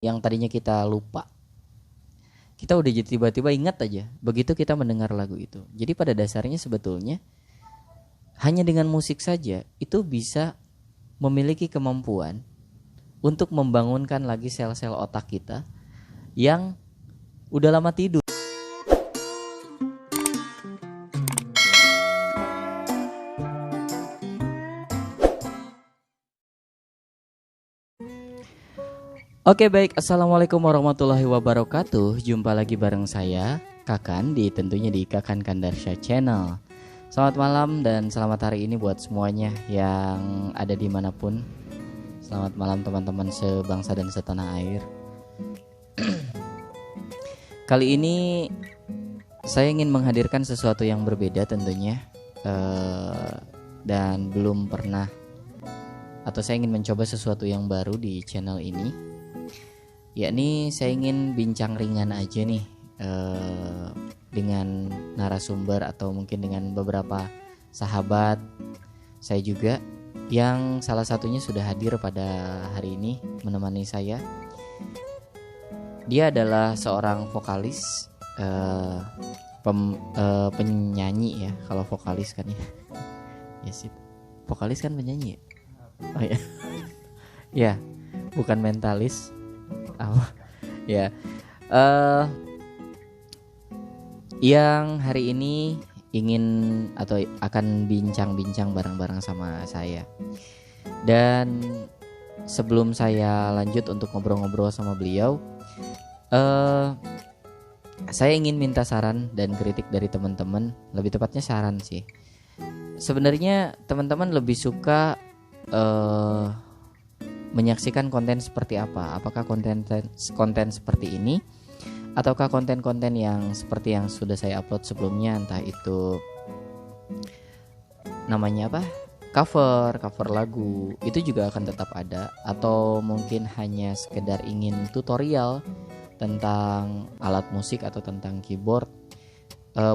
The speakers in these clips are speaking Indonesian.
yang tadinya kita lupa, kita udah jadi tiba-tiba ingat aja begitu kita mendengar lagu itu. Jadi pada dasarnya sebetulnya hanya dengan musik saja itu bisa memiliki kemampuan untuk membangunkan lagi sel-sel otak kita yang udah lama tidur. Oke baik, assalamualaikum warahmatullahi wabarakatuh. Jumpa lagi bareng saya Kakan tentunya di Kakan Kandarsha Channel. Selamat malam dan selamat hari ini buat semuanya yang ada dimanapun. Selamat malam teman-teman sebangsa dan setanah air. Kali ini saya ingin menghadirkan sesuatu yang berbeda tentunya, dan belum pernah, atau saya ingin mencoba sesuatu yang baru di channel ini. Yakni saya ingin bincang ringan aja nih, dengan narasumber atau mungkin dengan beberapa sahabat saya juga, yang salah satunya sudah hadir pada hari ini menemani saya. Dia adalah seorang vokalis, penyanyi ya, kalau vokalis kan ya. Ya sih, vokalis kan penyanyi ya. Oh ya, ya bukan mentalis. Ya, yang hari ini ingin atau akan bincang-bincang bareng-bareng sama saya. Dan sebelum saya lanjut untuk ngobrol-ngobrol sama beliau, saya ingin minta saran dan kritik dari teman-teman. Lebih tepatnya saran sih. Sebenarnya teman-teman lebih suka menyaksikan konten seperti apa? Apakah konten seperti ini, ataukah konten-konten yang seperti yang sudah saya upload sebelumnya, entah itu namanya apa, cover lagu, itu juga akan tetap ada, atau mungkin hanya sekedar ingin tutorial tentang alat musik atau tentang keyboard.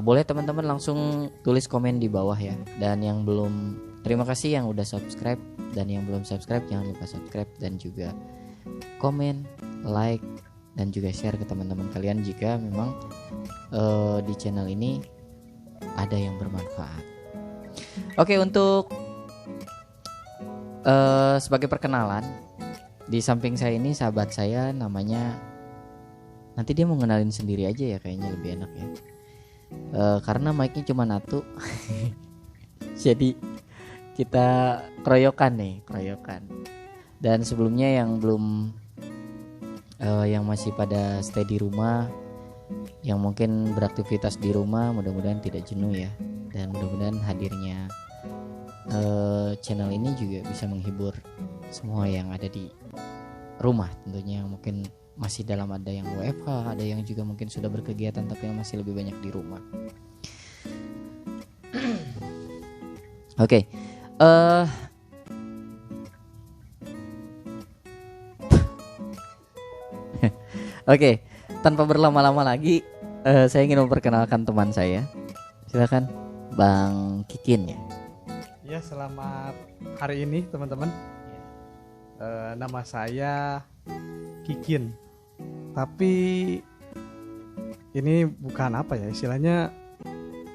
Boleh teman-teman langsung tulis komen di bawah ya. Dan yang belum, terima kasih yang udah subscribe, dan yang belum subscribe jangan lupa subscribe dan juga komen, like, dan juga share ke teman-teman kalian jika memang di channel ini ada yang bermanfaat. Oke, untuk sebagai perkenalan, di samping saya ini sahabat saya, namanya, nanti dia mau ngenalin sendiri aja ya, kayaknya lebih enak ya, karena mic-nya cuma satu. Jadi kita keroyokan. Dan sebelumnya yang belum, yang masih pada stay di rumah, yang mungkin beraktivitas di rumah, mudah-mudahan tidak jenuh ya, dan mudah-mudahan hadirnya channel ini juga bisa menghibur semua yang ada di rumah tentunya, yang mungkin masih dalam, ada yang WFH, ada yang juga mungkin sudah berkegiatan tapi yang masih lebih banyak di rumah. Oke. Oke, tanpa berlama-lama lagi, saya ingin memperkenalkan teman saya. Silakan, Bang Kikin ya. Ya, selamat hari ini teman-teman. Nama saya Kikin. Tapi ini bukan apa ya, istilahnya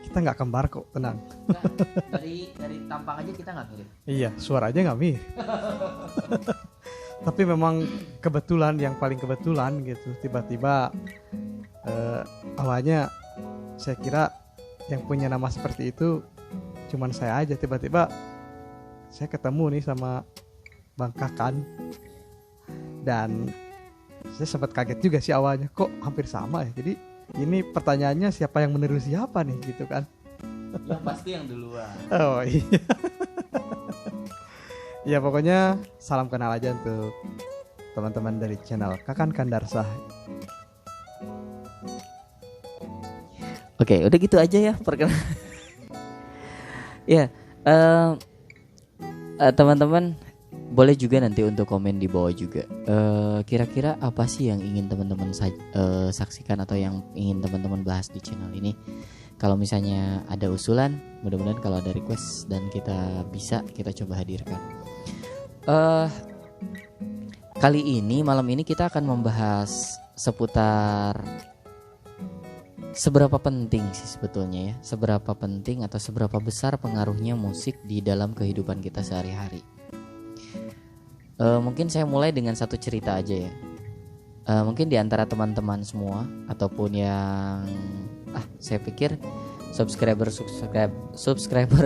kita nggak kembar kok, tenang. Nah, dari tampang aja kita nggak mirip. Iya, suara aja nggak mirip. Tapi memang kebetulan, yang paling kebetulan gitu, tiba-tiba awalnya saya kira yang punya nama seperti itu cuman saya aja. Tiba-tiba saya ketemu nih sama Bang Kakan, dan saya sempat kaget juga sih awalnya, kok hampir sama ya. Jadi ini pertanyaannya, siapa yang meniru siapa nih gitu kan? Yang pasti yang duluan. Oh iya. Ya pokoknya salam kenal aja untuk teman-teman dari channel Kakan Kandarsha. Oke, udah gitu aja ya perkenalan. Ya, teman-teman boleh juga nanti untuk komen di bawah juga. Kira-kira apa sih yang ingin teman-teman saksikan atau yang ingin teman-teman bahas di channel ini? Kalau misalnya ada usulan, mudah-mudahan kalau ada request dan kita bisa, kita coba hadirkan. malam ini kita akan membahas seputar seberapa penting sih sebetulnya ya, seberapa penting atau seberapa besar pengaruhnya musik di dalam kehidupan kita sehari-hari. Mungkin saya mulai dengan satu cerita aja ya. Mungkin di antara teman-teman semua ataupun yang saya pikir subscriber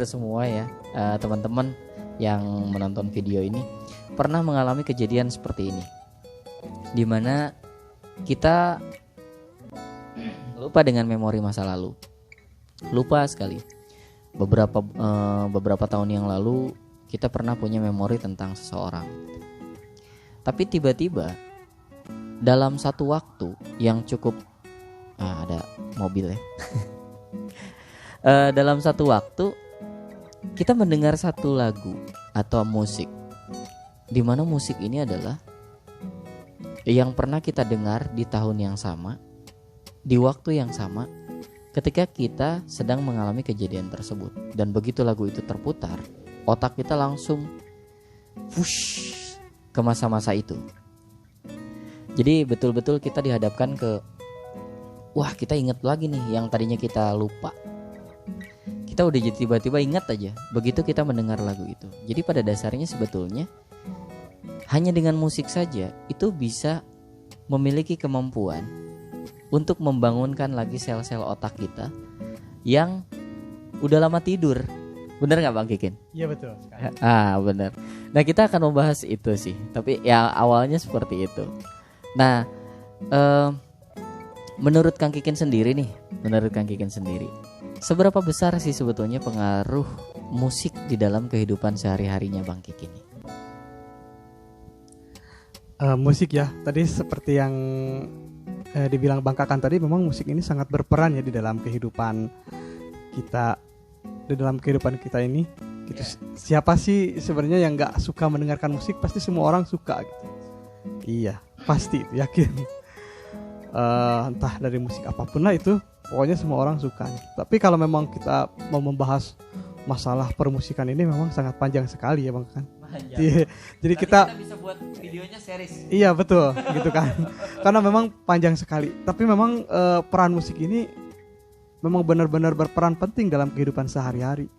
semua ya, teman-teman yang menonton video ini pernah mengalami kejadian seperti ini, dimana kita lupa dengan memori masa lalu, lupa sekali. Beberapa tahun yang lalu kita pernah punya memori tentang seseorang, tapi tiba-tiba dalam satu waktu yang cukup ada mobil ya dalam satu waktu kita mendengar satu lagu atau musik, di mana musik ini adalah yang pernah kita dengar di tahun yang sama, di waktu yang sama, ketika kita sedang mengalami kejadian tersebut. Dan begitu lagu itu terputar, otak kita langsung wush ke masa-masa itu. Jadi betul-betul kita dihadapkan ke, wah kita ingat lagi nih yang tadinya kita lupa. Kita udah jadi tiba-tiba ingat aja begitu kita mendengar lagu itu. Jadi pada dasarnya sebetulnya hanya dengan musik saja itu bisa memiliki kemampuan untuk membangunkan lagi sel-sel otak kita yang udah lama tidur. Bener gak Bang Kikin? Iya betul sekali. Bener. Nah kita akan membahas itu sih, tapi ya awalnya seperti itu. Nah menurut Kang Kikin sendiri, seberapa besar sih sebetulnya pengaruh musik di dalam kehidupan sehari-harinya Bang Kikin? Musik ya, tadi seperti yang dibilang Bang Kakan tadi, memang musik ini sangat berperan ya di dalam kehidupan kita, ini. Gitu. Siapa sih sebenarnya yang nggak suka mendengarkan musik? Pasti semua orang suka gitu. Iya, pasti yakin. Entah dari musik apapun lah itu, pokoknya semua orang suka. Tapi kalau memang kita mau membahas masalah permusikan ini memang sangat panjang sekali ya Bang kan. Jadi kita bisa buat videonya series. Iya betul gitu kan. Karena memang panjang sekali. Tapi memang peran musik ini memang benar-benar berperan penting dalam kehidupan sehari-hari.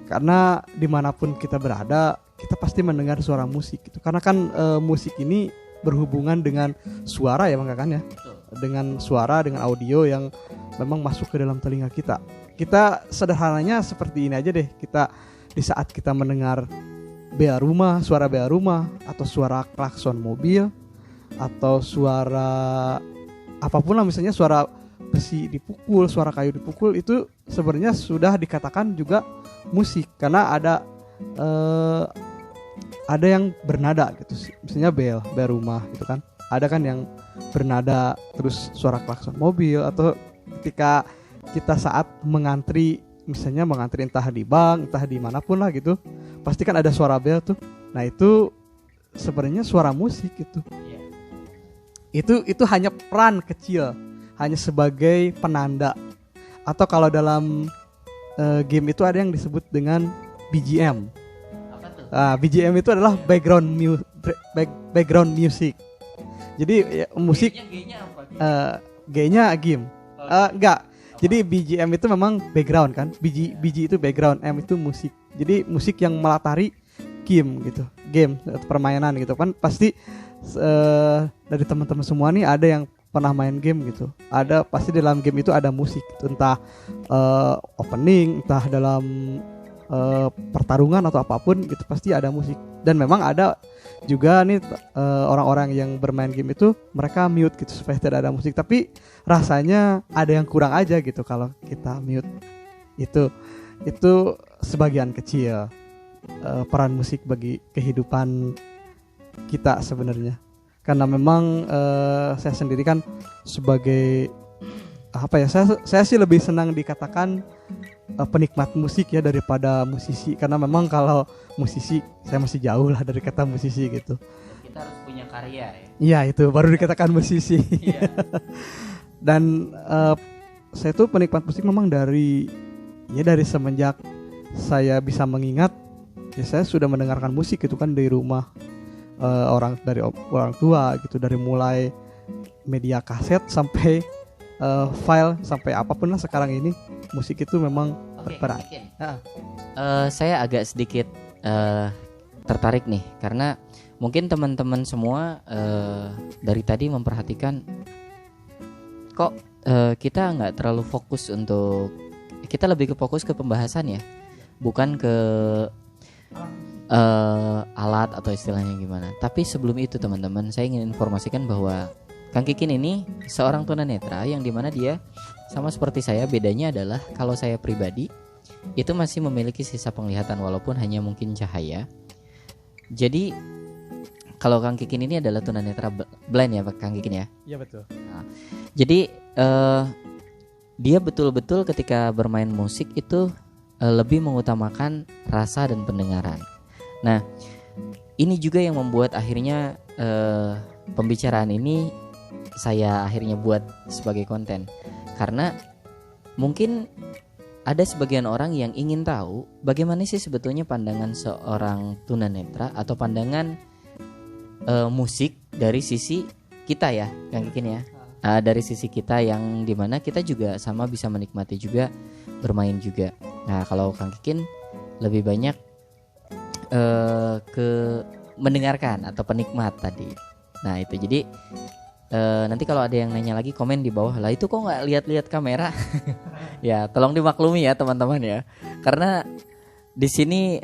Karena dimanapun kita berada, kita pasti mendengar suara musik gitu. Karena kan musik ini berhubungan dengan suara ya Bang Kakan ya. Dengan suara, dengan audio yang memang masuk ke dalam telinga kita. Kita sederhananya seperti ini aja deh. Kita di saat kita mendengar suara bea rumah, atau suara klakson mobil, atau suara apapun lah, misalnya suara besi dipukul, suara kayu dipukul, itu sebenarnya sudah dikatakan juga musik karena ada yang bernada gitu, misalnya bea rumah gitu kan, ada kan yang bernada, terus suara klakson mobil, atau ketika kita saat mengantri, misalnya mengantri entah di bank, entah di manapun lah gitu, pasti kan ada suara bel tuh. Nah itu sebenarnya suara musik gitu. Itu hanya peran kecil, hanya sebagai penanda. Atau kalau dalam game itu ada yang disebut dengan BGM. Apa tuh? BGM itu adalah background music. Jadi ya, musik G-nya apa? G-nya game. Enggak. Jadi BGM itu memang background kan. BG itu background, M itu musik. Jadi musik yang melatari game gitu. Game atau permainan gitu kan. Pasti dari teman-teman semua nih ada yang pernah main game gitu. Ada pasti dalam game itu ada musik gitu. Entah opening, entah dalam pertarungan atau apapun gitu, pasti ada musik. Dan memang ada juga nih orang-orang yang bermain game itu mereka mute gitu supaya tidak ada musik, tapi rasanya ada yang kurang aja gitu kalau kita mute. Itu sebagian kecil peran musik bagi kehidupan kita sebenarnya. Karena memang saya sendiri kan sebagai saya sih lebih senang dikatakan penikmat musik ya daripada musisi, karena memang kalau musisi saya masih jauh lah dari kata musisi gitu. Kita harus punya karya ya. Iya, itu baru dikatakan musisi. Iya. Dan saya tuh penikmat musik memang dari semenjak saya bisa mengingat, ya saya sudah mendengarkan musik itu kan dari rumah. orang tua gitu, dari mulai media kaset sampai file sampai apapun lah sekarang ini musik itu memang berperan. Saya agak sedikit tertarik nih karena mungkin teman-teman semua dari tadi memperhatikan kok kita nggak terlalu fokus untuk, kita lebih ke fokus ke pembahasan ya, bukan ke alat atau istilahnya gimana. Tapi sebelum itu teman-teman, saya ingin informasikan bahwa Kang Kikin ini seorang tunanetra yang dimana dia sama seperti saya, bedanya adalah kalau saya pribadi itu masih memiliki sisa penglihatan walaupun hanya mungkin cahaya. Jadi kalau Kang Kikin ini adalah tunanetra blind ya Kang Kikin ya? Iya betul. Nah, jadi dia betul-betul ketika bermain musik itu lebih mengutamakan rasa dan pendengaran. Nah, ini juga yang membuat akhirnya pembicaraan ini saya akhirnya buat sebagai konten. Karena mungkin ada sebagian orang yang ingin tahu bagaimana sih sebetulnya pandangan seorang tunanetra atau pandangan musik dari sisi kita ya, Kang Kikin ya. Dari sisi kita yang dimana kita juga sama bisa menikmati juga, bermain juga. Nah, kalau Kang Kikin lebih banyak ke mendengarkan atau penikmat tadi. Nah itu jadi nanti kalau ada yang nanya lagi komen di bawah, lah itu kok nggak lihat-lihat kamera. Ya tolong dimaklumi ya teman-teman ya, karena di sini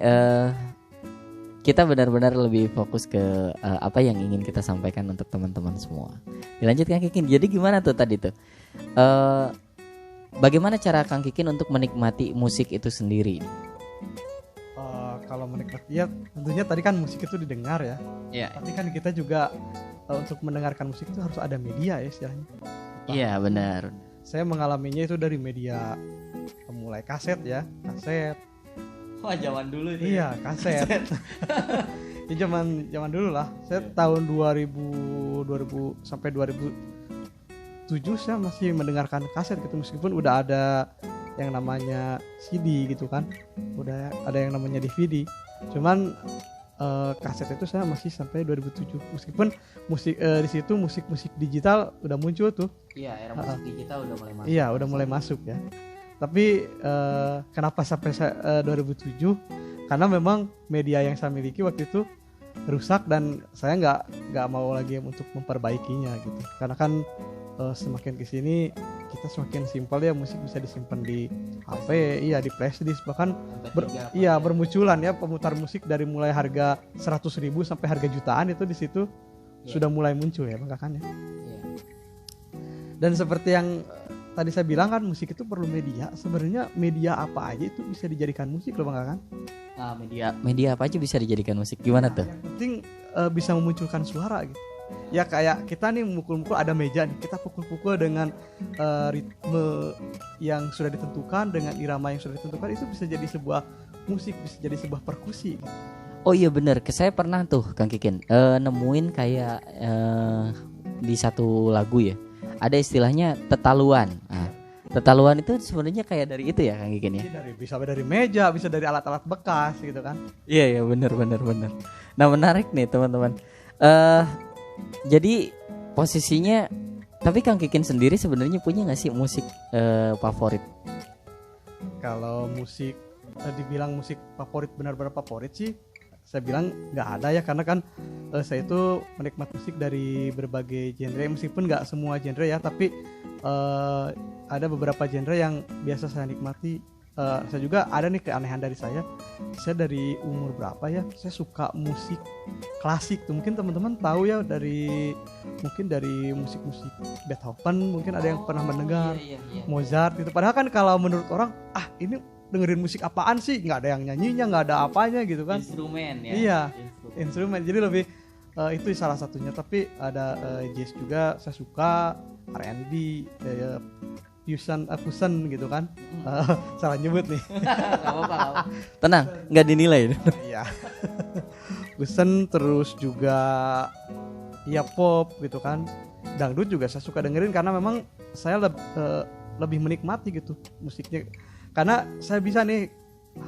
kita benar-benar lebih fokus ke apa yang ingin kita sampaikan untuk teman-teman semua. Dilanjut Kang Kikin, jadi gimana tuh tadi tuh bagaimana cara Kang Kikin untuk menikmati musik itu sendiri? Kalau menikmati ya tentunya tadi kan musik itu didengar ya. Iya. Tapi kan kita juga untuk mendengarkan musik itu harus ada media ya istilahnya. Iya benar. Saya mengalaminya itu dari media mulai kaset ya, kaset. Wah zaman dulu itu. Iya kaset. Ya zaman dulu lah. Saya tahun 2000 sampai 2007 saya masih mendengarkan kaset gitu, meskipun udah ada yang namanya CD gitu kan, udah ada yang namanya DVD. Cuman kaset itu saya masih sampai 2007, meskipun musik di situ musik digital udah muncul tuh. Iya, era musik digital udah mulai masuk. Iya, udah mulai masuk ya. Tapi kenapa sampai 2007? Karena memang media yang saya miliki waktu itu rusak dan saya nggak mau lagi untuk memperbaikinya gitu. Karena kan semakin kesini kita semakin simpel ya, musik bisa disimpan di HP, iya di flashdisk, bahkan bermunculan ya pemutar musik dari mulai harga 100.000 sampai harga jutaan itu di situ sudah mulai muncul ya Bang Kakan ya. Dan seperti yang tadi saya bilang kan, musik itu perlu media. Sebenarnya media apa aja itu bisa dijadikan musik loh Bang Kakan. Media apa aja bisa dijadikan musik, gimana tuh? Yang penting bisa memunculkan suara gitu. Ya kayak kita nih mukul-mukul, ada meja nih, kita pukul-pukul dengan ritme yang sudah ditentukan, dengan irama yang sudah ditentukan, itu bisa jadi sebuah musik, bisa jadi sebuah perkusi. Oh iya bener, saya pernah tuh Kang Kikin nemuin kayak di satu lagu ya, ada istilahnya tetaluan. Tetaluan itu sebenarnya kayak dari itu ya Kang Kikin ya? Bisa dari meja, bisa dari alat-alat bekas gitu kan. Iya bener. Nah menarik nih teman-teman. Jadi posisinya, tapi Kang Kikin sendiri sebenarnya punya nggak sih musik favorit? Kalau musik dibilang musik favorit, benar-benar favorit sih saya bilang nggak ada ya, karena kan saya itu menikmati musik dari berbagai genre, meskipun nggak semua genre ya, tapi ada beberapa genre yang biasa saya nikmati. Saya juga ada nih keanehan dari saya dari umur berapa ya, saya suka musik klasik tuh. Mungkin teman-teman tahu ya, mungkin dari musik-musik Beethoven, mungkin ada yang pernah mendengar. Iya. Mozart gitu. Padahal kan kalau menurut orang, ini dengerin musik apaan sih, nggak ada yang nyanyinya, nggak ada apanya gitu kan. Instrumen ya. Iya, instrumen. Jadi lebih itu salah satunya. Tapi ada jazz juga saya suka, R&B, fusion gitu kan. Salah nyebut nih. Gak apa-apa. Tenang, nggak dinilai. Iya. Fusion, terus juga ya pop gitu kan. Dangdut juga saya suka dengerin, karena memang saya lebih menikmati gitu musiknya. Karena saya bisa nih,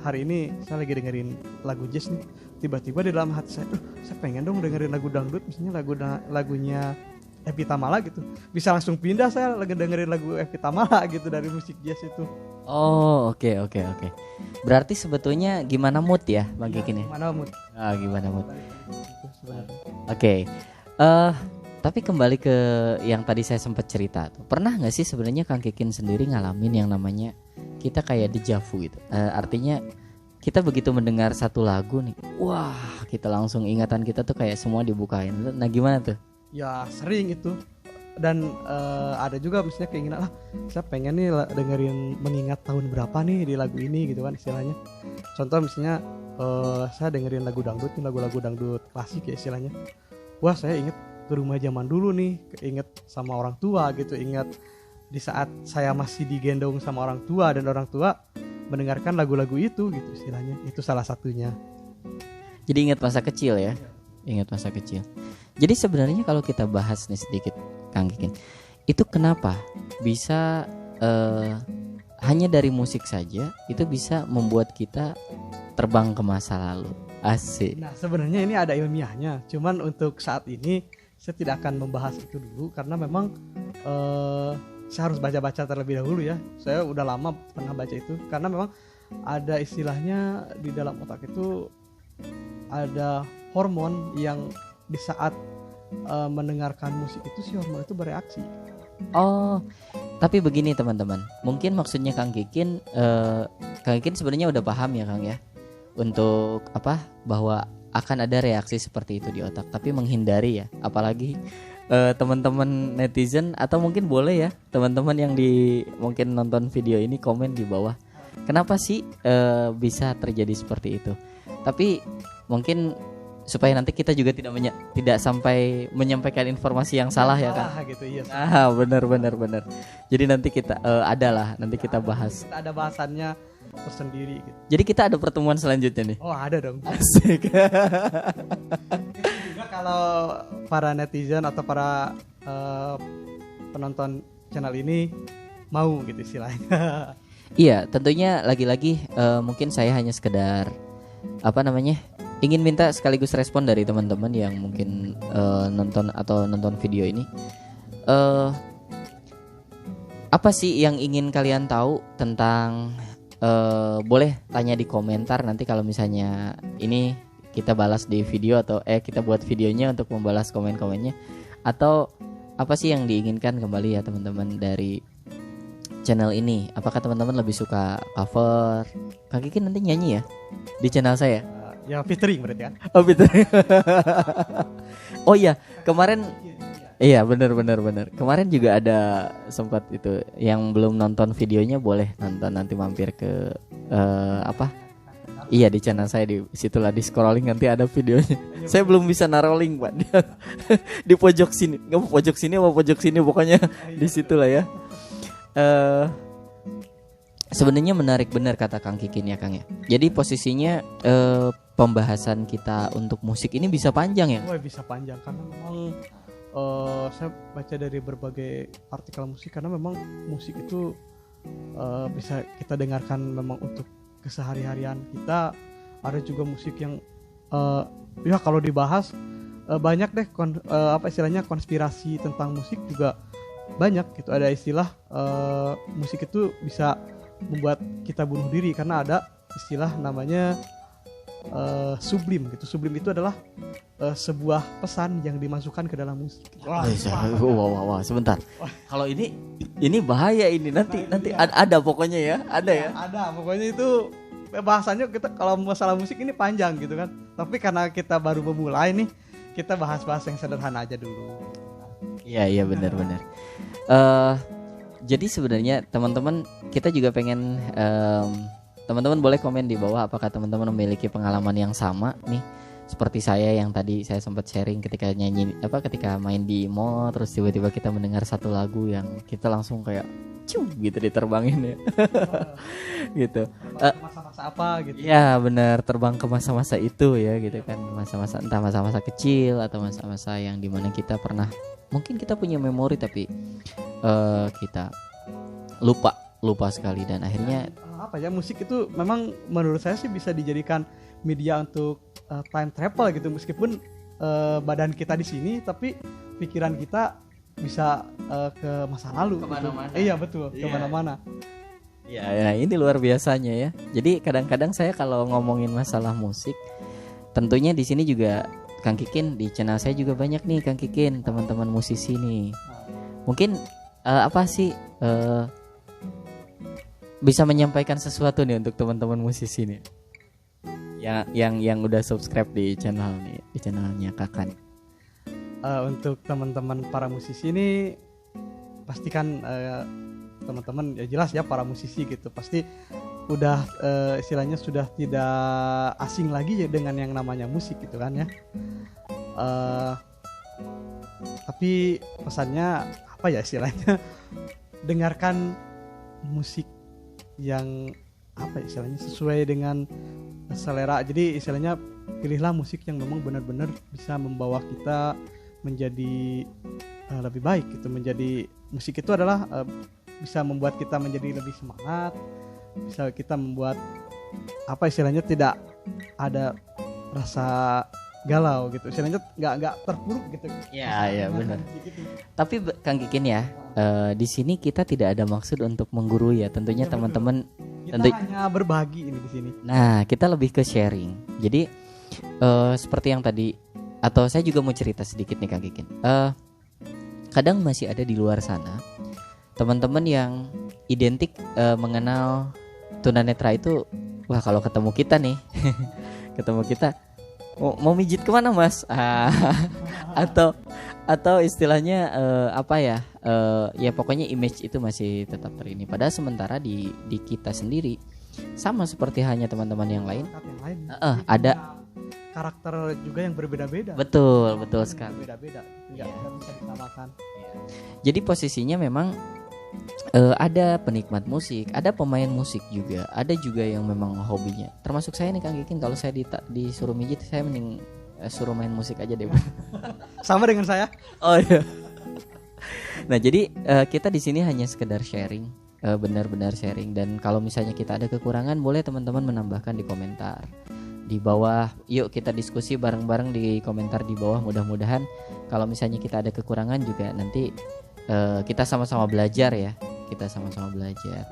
hari ini saya lagi dengerin lagu jazz nih, tiba-tiba di dalam hati saya, saya pengen dong dengerin lagu dangdut, misalnya lagunya Evie Tamala gitu. Bisa langsung pindah saya lagi dengerin lagu Evie Tamala gitu dari musik jazz itu. Oh, oke. Berarti sebetulnya gimana mood ya Bang Kikin ya? Gimana mood? Gimana mood? Gitu sebenarnya. Oke. Tapi kembali ke yang tadi saya sempat cerita tuh. Pernah nggak sih sebenarnya Kang Kikin sendiri ngalamin yang namanya kita kayak deja vu gitu? Artinya kita begitu mendengar satu lagu nih, wah kita langsung ingatan kita tuh kayak semua dibukain. Nah gimana tuh? Ya sering itu. Dan ada juga misalnya keinginan, saya pengen nih dengerin mengingat tahun berapa nih di lagu ini gitu kan istilahnya. Contoh misalnya saya dengerin lagu dangdut nih, lagu-lagu dangdut klasik ya istilahnya. Wah saya inget ke rumah zaman dulu nih, inget sama orang tua gitu, inget di saat saya masih digendong sama orang tua dan orang tua mendengarkan lagu-lagu itu gitu istilahnya. Itu salah satunya. Jadi ingat masa kecil ya. Ingat masa kecil. Jadi sebenarnya kalau kita bahas nih sedikit Kang Kikin, itu kenapa bisa hanya dari musik saja itu bisa membuat kita terbang ke masa lalu. Asik. Nah sebenarnya ini ada ilmiahnya, cuman untuk saat ini saya tidak akan membahas itu dulu karena memang saya harus baca-baca terlebih dahulu ya. Saya udah lama pernah baca itu karena memang ada istilahnya di dalam otak itu ada hormon yang di saat mendengarkan musik itu si hormon itu bereaksi. Oh, tapi begini teman-teman, mungkin maksudnya Kang Kikin sebenarnya udah paham ya Kang ya, untuk apa bahwa akan ada reaksi seperti itu di otak, tapi menghindari ya, apalagi teman-teman netizen atau mungkin boleh ya teman-teman yang mungkin nonton video ini komen di bawah, kenapa sih bisa terjadi seperti itu? Tapi mungkin supaya nanti kita juga tidak sampai menyampaikan informasi yang salah ya kan? Gitu, iya. Benar. Jadi nanti kita nanti kita bahas. Kita ada bahasannya tersendiri gitu. Jadi kita ada pertemuan selanjutnya nih. Oh ada dong. Asik. Juga kalau para netizen atau para penonton channel ini mau gitu istilahnya. Iya, tentunya lagi-lagi mungkin saya hanya sekedar ingin minta sekaligus respon dari teman-teman yang mungkin nonton video ini. Apa sih yang ingin kalian tahu tentang boleh tanya di komentar nanti kalau misalnya ini kita balas di video atau kita buat videonya untuk membalas komen-komennya, atau apa sih yang diinginkan kembali ya teman-teman dari channel ini. Apakah teman-teman lebih suka cover? Kang Kikin nanti nyanyi ya di channel saya. Ya featuring berarti kan? Oh featuring. Oh iya kemarin. Iya benar. Kemarin juga ada sempat itu yang belum nonton videonya boleh nonton, nanti mampir ke Iya di channel saya, di situlah di scrolling nanti ada videonya. Saya belum bisa naruh link Pak. Di pojok sini. Enggak pojok sini apa pojok sini pokoknya di situlah ya. Sebenarnya menarik benar kata Kang Kikin ya Kang ya. Jadi posisinya pembahasan kita untuk musik ini bisa panjang ya? Oh bisa panjang karena memang saya baca dari berbagai artikel musik karena memang musik itu bisa kita dengarkan memang untuk kesehari-harian kita. Ada juga musik yang ya kalau dibahas banyak deh istilahnya konspirasi tentang musik juga banyak gitu. Ada istilah musik itu bisa membuat kita bunuh diri karena ada istilah namanya sublim gitu. Sublim itu adalah sebuah pesan yang dimasukkan ke dalam musik. Wah, sebentar. Kalau ini bahaya ini nanti ada pokoknya ya, ada ya. Ada pokoknya itu bahasanya kita kalau masalah musik ini panjang gitu kan. Tapi karena kita baru memulai nih, kita bahas-bahas yang sederhana aja dulu. Iya benar. Jadi sebenarnya teman-teman kita juga pengen teman-teman boleh komen di bawah apakah teman-teman memiliki pengalaman yang sama nih seperti saya yang tadi saya sempat sharing ketika ketika main di mall terus tiba-tiba kita mendengar satu lagu yang kita langsung kayak cium gitu diterbangin ya. Gitu. Masa-masa apa gitu. Ya benar, terbang ke masa-masa itu ya gitu kan, masa-masa entah masa-masa kecil atau masa-masa yang dimana kita pernah mungkin kita punya memori tapi kita lupa sekali dan akhirnya musik itu memang menurut saya sih bisa dijadikan media untuk time travel gitu, meskipun badan kita di sini tapi pikiran kita bisa ke masa lalu. Kemana-mana. Gitu. Iya betul, kemana-mana. Ya, ini luar biasanya ya. Jadi kadang-kadang saya kalau ngomongin masalah musik, tentunya di sini juga Kang Kikin, di channel saya juga banyak nih Kang Kikin, teman-teman musisi nih. Mungkin apa sih bisa menyampaikan sesuatu nih untuk teman-teman musisi nih, yang udah subscribe di channel nih, di channelnya Kakan. Untuk teman-teman para musisi ini pastikan teman-teman ya jelas ya para musisi gitu pasti udah istilahnya sudah tidak asing lagi ya dengan yang namanya musik gitu kan ya. Tapi pesannya apa ya istilahnya, dengarkan musik yang apa ya istilahnya sesuai dengan selera. Jadi istilahnya pilihlah musik yang memang benar-benar bisa membawa kita menjadi lebih baik gitu. Menjadi musik itu adalah bisa membuat kita menjadi lebih semangat, bisa kita membuat apa istilahnya tidak ada rasa galau gitu, istilahnya nggak terpuruk gitu. Ya benar. Tapi Kang Kikin ya, di sini kita tidak ada maksud untuk menggurui ya, tentunya ya, teman-teman. Kita hanya berbagi ini di sini. Nah, kita lebih ke sharing. Jadi seperti yang tadi, atau saya juga mau cerita sedikit nih Kang Kikin. Kadang masih ada di luar sana teman-teman yang identik mengenal tunanetra itu, wah kalau ketemu kita nih, ketemu kita mau mijit kemana mas? Atau istilahnya apa ya? Ya pokoknya image itu masih tetap terini. Padahal sementara di kita sendiri sama seperti hanya teman-teman yang lain. Ada karakter juga yang berbeda-beda. Betul sekali. Berbeda-beda, nggak bisa disamakan. Jadi posisinya memang ada penikmat musik, ada pemain musik juga, ada juga yang memang hobinya. Termasuk saya nih Kang Kikin, kalau saya disuruh mijit, saya mending suruh main musik aja deh. Sama dengan saya. Oh iya. Nah jadi kita di sini hanya sekedar sharing, benar-benar sharing. Dan kalau misalnya kita ada kekurangan, boleh teman-teman menambahkan di komentar di bawah. Yuk kita diskusi bareng-bareng di komentar di bawah. Mudah-mudahan kalau misalnya kita ada kekurangan juga nanti kita sama-sama belajar ya, kita sama-sama belajar.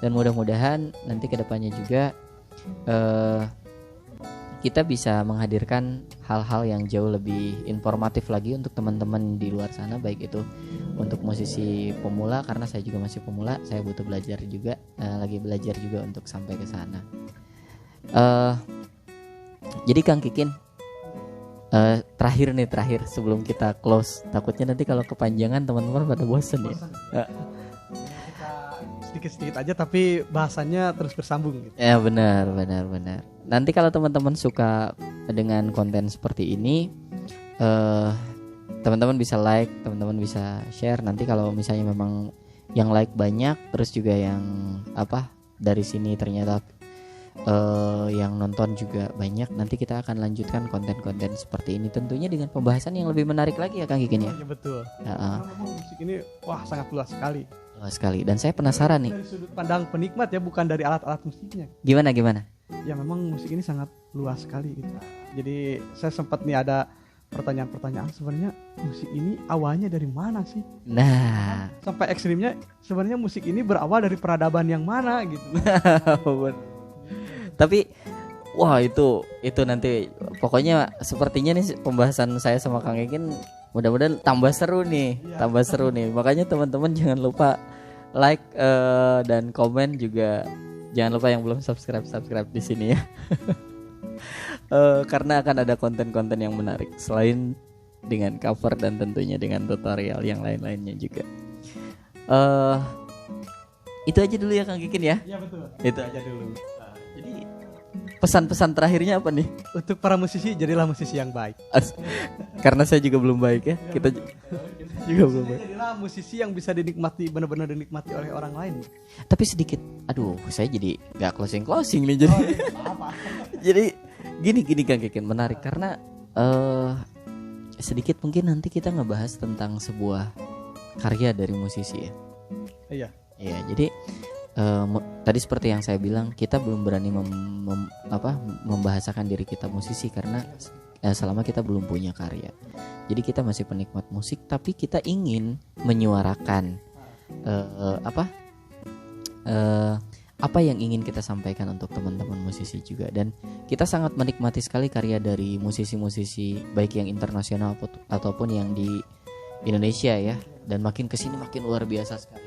Dan mudah-mudahan nanti kedepannya juga kita bisa menghadirkan hal-hal yang jauh lebih informatif lagi untuk teman-teman di luar sana, baik itu untuk musisi pemula, karena saya juga masih pemula, saya butuh belajar juga, lagi belajar juga untuk sampai ke sana. Jadi Kang Kikin, terakhir sebelum kita close, takutnya nanti kalau kepanjangan teman-teman pada bosen ya. Kita sedikit-sedikit aja tapi bahasannya terus bersambung gitu. Ya benar. Nanti kalau teman-teman suka dengan konten seperti ini, teman-teman bisa like, teman-teman bisa share. Nanti kalau misalnya memang yang like banyak, terus juga yang dari sini ternyata yang nonton juga banyak, nanti kita akan lanjutkan konten-konten seperti ini, tentunya dengan pembahasan yang lebih menarik lagi ya Kang Kikin ya. Iya betul. Musik ini sangat luas sekali. Luas sekali. Dan saya penasaran nih. Dari sudut pandang penikmat ya, bukan dari alat-alat musiknya. Gimana? Ya memang musik ini sangat luas sekali gitu. Jadi saya sempat nih ada pertanyaan sebenarnya musik ini awalnya dari mana sih? Nah, sampai ekstrimnya sebenarnya musik ini berawal dari peradaban yang mana gitu. Tapi wah itu nanti pokoknya sepertinya nih pembahasan saya sama Kang Kikin mudah-mudahan tambah seru nih. Makanya teman-teman jangan lupa like dan komen juga. Jangan lupa yang belum subscribe di sini ya. Karena akan ada konten-konten yang menarik selain dengan cover dan tentunya dengan tutorial yang lain-lainnya juga. Itu aja dulu ya Kang Kikin ya. Iya betul. Itu aja dulu. Jadi pesan-pesan terakhirnya apa nih? Untuk para musisi, jadilah musisi yang baik. Karena saya juga belum baik ya. Kita juga belum baik. Jadilah musisi yang bisa dinikmati, benar-benar dinikmati oleh orang lain. Tapi sedikit, aduh, saya jadi nggak closing nih jadi. Jadi gini Kang Kikin, menarik karena sedikit mungkin nanti kita ngebahas tentang sebuah karya dari musisi ya. Iya. Iya, jadi tadi seperti yang saya bilang, kita belum berani membahasakan diri kita musisi karena selama kita belum punya karya. Jadi kita masih penikmat musik, tapi kita ingin menyuarakan apa yang ingin kita sampaikan untuk teman-teman musisi juga. Dan kita sangat menikmati sekali karya dari musisi-musisi baik yang internasional ataupun yang di Indonesia ya. Dan makin kesini makin luar biasa sekali.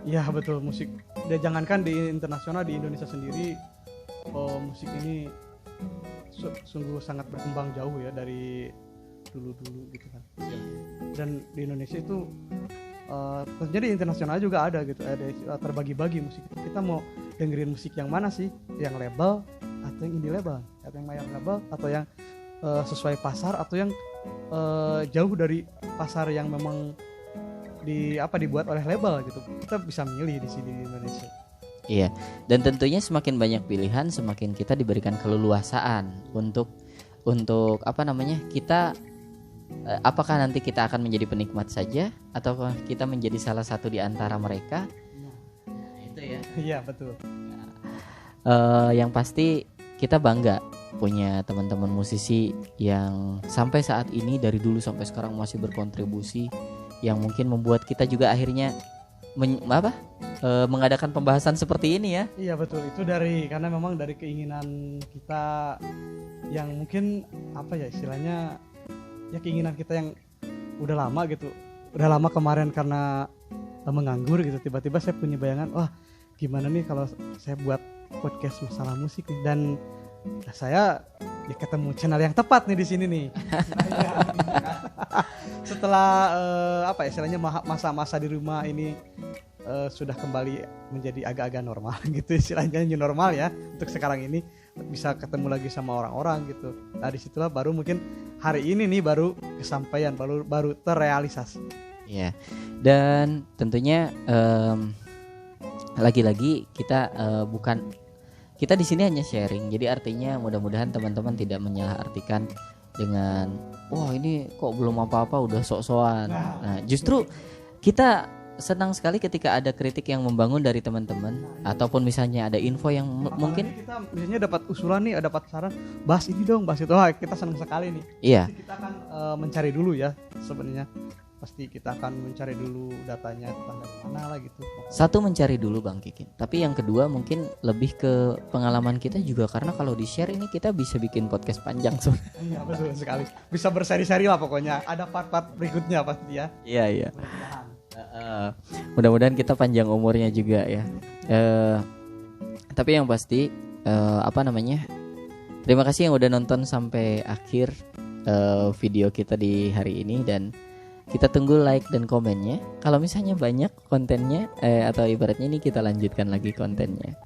Iya betul, musik. Dan jangankan di internasional, di Indonesia sendiri musik ini sungguh sangat berkembang jauh ya dari dulu gitu kan. Dan di Indonesia itu tentunya di internasional juga ada gitu, ada terbagi-bagi musik. Kita mau dengerin musik yang mana sih? Yang label atau yang indie label, atau yang mayor label, atau yang sesuai pasar, atau yang jauh dari pasar yang memang dibuat oleh label gitu. Kita bisa milih di sini di Indonesia. Iya, dan tentunya semakin banyak pilihan, semakin kita diberikan keleluasaan untuk kita apakah nanti kita akan menjadi penikmat saja atau kita menjadi salah satu di antara mereka. Itu ya. Iya, betul. Yang pasti kita bangga punya teman-teman musisi yang sampai saat ini dari dulu sampai sekarang masih berkontribusi, yang mungkin membuat kita juga akhirnya mengadakan pembahasan seperti ini ya. Iya betul, itu karena memang dari keinginan kita yang mungkin istilahnya ya, keinginan kita yang udah lama kemarin karena menganggur gitu. Tiba-tiba saya punya bayangan, wah gimana nih kalau saya buat podcast masalah musik nih, dan saya ya ketemu channel yang tepat nih di sini nih. Setelah istilahnya masa-masa di rumah ini sudah kembali menjadi agak-agak normal gitu, istilahnya new normal ya untuk sekarang ini, bisa ketemu lagi sama orang-orang gitu. Nah disitulah baru mungkin hari ini nih baru kesampaian, baru terrealisasi. Ya, dan tentunya lagi-lagi kita kita di sini hanya sharing. Jadi artinya mudah-mudahan teman-teman tidak menyalah-artikan dengan wah ini kok belum apa-apa udah sok-sokan. Nah, justru kita senang sekali ketika ada kritik yang membangun dari teman-teman, ataupun misalnya ada info yang mungkin kita misalnya dapat usulan nih, dapat saran, bahas ini dong, bahas itu. Wah, kita senang sekali nih. Iya. Pasti kita akan mencari dulu ya sebenarnya. Pasti kita akan mencari dulu datanya tentang dari mana lah gitu. Satu, mencari dulu Bang Kikin. Tapi yang kedua mungkin lebih ke pengalaman kita juga, karena kalau di share ini kita bisa bikin podcast panjang Iya betul sekali. Bisa berseri-seri lah pokoknya. Ada part-part berikutnya pasti ya. Iya. Mudah-mudahan kita panjang umurnya juga ya. Tapi yang pasti terima kasih yang udah nonton sampai akhir video kita di hari ini, dan kita tunggu like dan komennya. Kalau misalnya banyak kontennya atau ibaratnya ini kita lanjutkan lagi kontennya.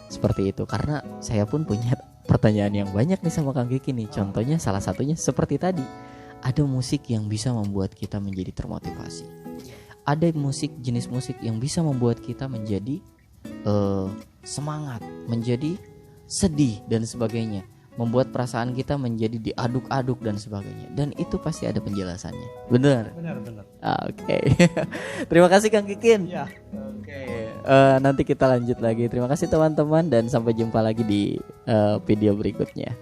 Seperti itu, karena saya pun punya pertanyaan yang banyak nih sama Kang Kiki nih. Contohnya salah satunya seperti tadi, ada musik yang bisa membuat kita menjadi termotivasi. Ada jenis musik yang bisa membuat kita menjadi semangat, menjadi sedih dan sebagainya, membuat perasaan kita menjadi diaduk-aduk dan sebagainya. Dan itu pasti ada penjelasannya. Benar. Oke. Terima kasih Kang Kikin. Ya. Oke. Nanti kita lanjut lagi. Terima kasih teman-teman, dan sampai jumpa lagi di video berikutnya.